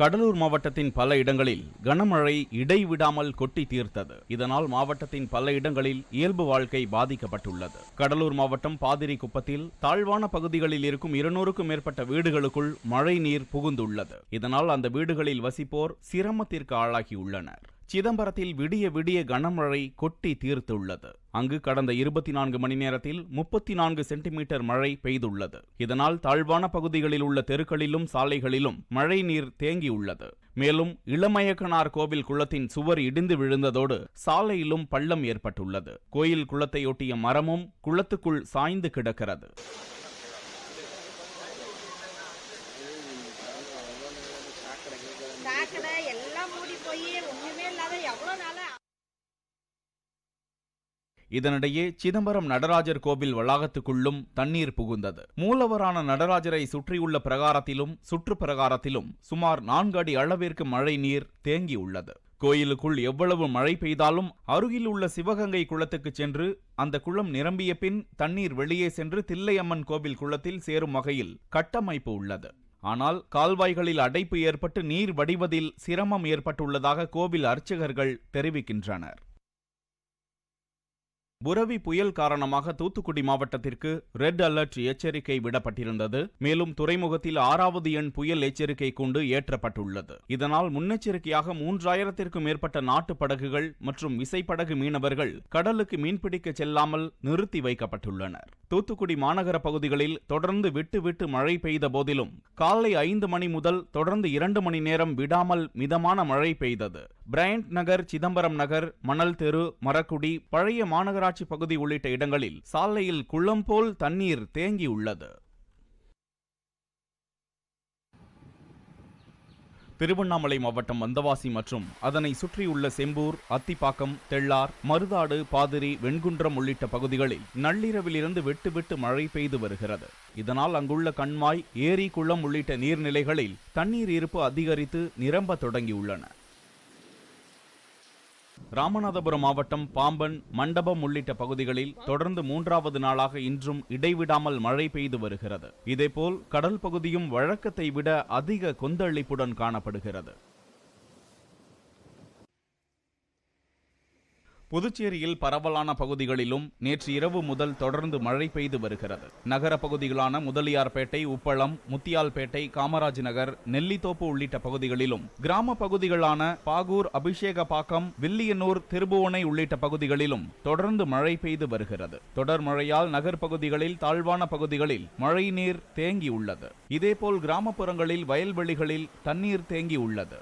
கடலூர் மாவட்டத்தின் பல இடங்களில் கனமழை இடைவிடாமல் கொட்டி தீர்த்தது. இதனால் மாவட்டத்தின் பல இடங்களில் இயல்பு வாழ்க்கை பாதிக்கப்பட்டுள்ளது. கடலூர் மாவட்டம் பாதிரிக்குப்பத்தில் தாழ்வான பகுதிகளில் இருக்கும் 200க்கும் மேற்பட்ட வீடுகளுக்குள் மழை நீர் புகுந்துள்ளது. இதனால் அந்த வீடுகளில் வசிப்போர் சிரமத்திற்கு ஆளாகியுள்ளனர். சிதம்பரத்தில் விடிய விடிய கனமழை கொட்டி தீர்த்துள்ளது. அங்கு கடந்த 24 மணி நேரத்தில் 34 சென்டிமீட்டர் மழை பெய்துள்ளது. இதனால் தாழ்வான பகுதிகளில் உள்ள தெருக்களிலும் சாலைகளிலும் மழை நீர் தேங்கியுள்ளது. மேலும் இளமயக்கனார் கோவில் குளத்தின் சுவர் இடிந்து விழுந்ததோடு சாலையிலும் பள்ளம் ஏற்பட்டுள்ளது. கோயில் குளத்தையொட்டிய மரமும் குளத்துக்குள் சாய்ந்து கிடக்கிறது. இதனிடையே சிதம்பரம் நடராஜர் கோவில் வளாகத்துக்குள்ளும் தண்ணீர் புகுந்தது. மூலவரான நடராஜரை சுற்றியுள்ள பிரகாரத்திலும் சுற்று பிரகாரத்திலும் சுமார் 4 அடி அளவிற்கு மழை நீர் தேங்கியுள்ளது. கோயிலுக்குள் எவ்வளவு மழை பெய்தாலும் அருகில் உள்ள சிவகங்கை குளத்துக்கு சென்று அந்த குளம் நிரம்பிய பின் தண்ணீர் வெளியே சென்று தில்லையம்மன் கோவில் குளத்தில் சேரும் வகையில் கட்டமைப்பு உள்ளது. ஆனால் கால்வாய்களில் அடைப்பு ஏற்பட்டு நீர் வடிவதில் சிரமம் ஏற்பட்டுள்ளதாக கோவில் அர்ச்சகர்கள் தெரிவிக்கின்றனர். புரவி புயல் காரணமாக தூத்துக்குடி மாவட்டத்திற்கு ரெட் அலர்ட் எச்சரிக்கை விடப்பட்டிருந்தது. மேலும் துறைமுகத்தில் 6வது எண் புயல் எச்சரிக்கை கூண்டு ஏற்றப்பட்டுள்ளது. இதனால் முன்னெச்சரிக்கையாக 3000த்திற்கும் மேற்பட்ட நாட்டு படகுகள் மற்றும் விசைப்படகு மீனவர்கள் கடலுக்கு மீன்பிடிக்க செல்லாமல் நிறுத்தி வைக்கப்பட்டுள்ளனர். தூத்துக்குடி மாநகர பகுதிகளில் தொடர்ந்து விட்டு மழை பெய்த போதிலும் காலை 5 மணி முதல் தொடர்ந்து 2 மணி நேரம் விடாமல் மிதமான மழை பெய்தது. பிரையண்ட் நகர், சிதம்பரம் நகர், மணல் தெரு, மரக்குடி, பழைய மாநகராட்சி பகுதி உள்ளிட்ட இடங்களில் சாலையில் குளம் போல் தண்ணீர் தேங்கியுள்ளது. திருவண்ணாமலை மாவட்டம் வந்தவாசி மற்றும் அதனை சுற்றியுள்ள செம்பூர், அத்திப்பாக்கம், தெள்ளார், மருதாடு, பாதிரி, வெண்குன்றம் உள்ளிட்ட பகுதிகளில் நள்ளிரவிலிருந்து விட்டு மழை பெய்து வருகிறது. இதனால் அங்குள்ள கண்மாய், ஏரி, குளம் உள்ளிட்ட நீர்நிலைகளில் தண்ணீர் இருப்பு அதிகரித்து நிரம்ப தொடங்கியுள்ளன. ராமநாதபுரம் மாவட்டம் பாம்பன், மண்டபம் உள்ளிட்ட பகுதிகளில் தொடர்ந்து 3வது நாளாக இன்றும் இடைவிடாமல் மழை பெய்து வருகிறது. இதேபோல் கடல் பகுதியும் வழக்கத்தை விட அதிக கொந்தளிப்புடன் காணப்படுகிறது. புதுச்சேரியில் பரவலான பகுதிகளிலும் நேற்று இரவு முதல் தொடர்ந்து மழை பெய்து வருகிறது. நகர பகுதிகளான முதலியார்பேட்டை, உப்பளம், முத்தியால்பேட்டை, காமராஜ் நகர், நெல்லித்தோப்பு உள்ளிட்ட பகுதிகளிலும், கிராம பகுதிகளான பாகூர், அபிஷேகப்பாக்கம், வில்லியனூர், திருபுவனை உள்ளிட்ட பகுதிகளிலும் தொடர்ந்து மழை பெய்து வருகிறது. தொடர் மழையால் நகர்பகுதிகளில், தாழ்வான பகுதிகளில் மழை நீர் தேங்கியுள்ளது. இதேபோல் கிராமப்புறங்களில், வயல்வெளிகளில் தண்ணீர் தேங்கியுள்ளது.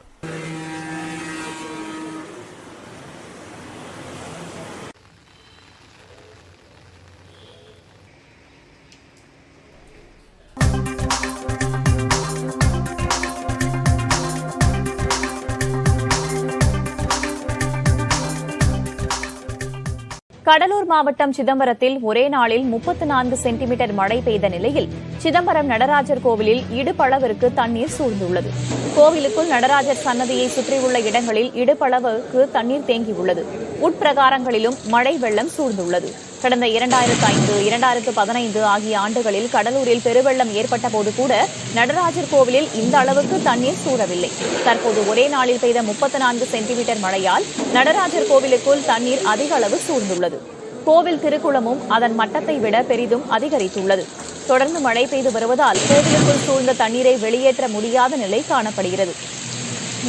கடலூர் மாவட்டம் சிதம்பரத்தில் ஒரே நாளில் 34 சென்டிமீட்டர் மழை பெய்த நிலையில் சிதம்பரம் நடராஜர் கோவிலில் இடுப்பளவிற்கு தண்ணீர் சூழ்ந்துள்ளது. கோவிலுக்குள் நடராஜர் சன்னதியை சுற்றியுள்ள இடங்களில் இடுப்பளவுக்கு தண்ணீர் தேங்கியுள்ளது. உட்பிரகாரங்களிலும் மழை வெள்ளம் சூழ்ந்துள்ளது. கடந்த 2005, 2015 ஆகிய ஆண்டுகளில் கடலூரில் பெருவெள்ளம் ஏற்பட்ட போது கூட நடராஜர் கோவிலில் இந்த அளவுக்கு தண்ணீர் சூழவில்லை. தற்போது ஒரே நாளில் பெய்த 34 சென்டிமீட்டர் மழையால் நடராஜர் கோவிலுக்குள் தண்ணீர் அதிக அளவு சூழ்ந்துள்ளது. கோவில் திருக்குளமும் அதன் மட்டத்தை விட பெரிதும் அதிகரித்துள்ளது. தொடர்ந்து மழை பெய்து வருவதால் கோவிலுக்குள் சூழ்ந்த தண்ணீரை வெளியேற்ற முடியாத நிலை காணப்படுகிறது.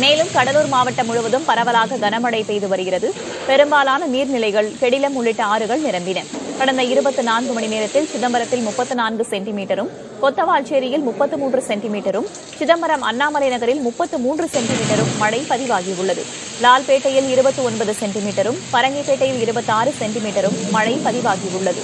மேலும் கடலூர் மாவட்டம் முழுவதும் பரவலாக கனமழை பெய்து வருகிறது. பெரும்பாலான நீர்நிலைகள், கெடிலம் உள்ளிட்ட ஆறுகள் நிரம்பின. கடந்த 24 மணி நேரத்தில் சிதம்பரத்தில் 34 சென்டிமீட்டரும், கொத்தவால்சேரியில் 33 சென்டிமீட்டரும், சிதம்பரம் அண்ணாமலை நகரில் 33 சென்டிமீட்டரும் மழை பதிவாகியுள்ளது. லால்பேட்டையில் 29 சென்டிமீட்டரும், பரங்கிப்பேட்டையில் 26 சென்டிமீட்டரும் மழை பதிவாகியுள்ளது.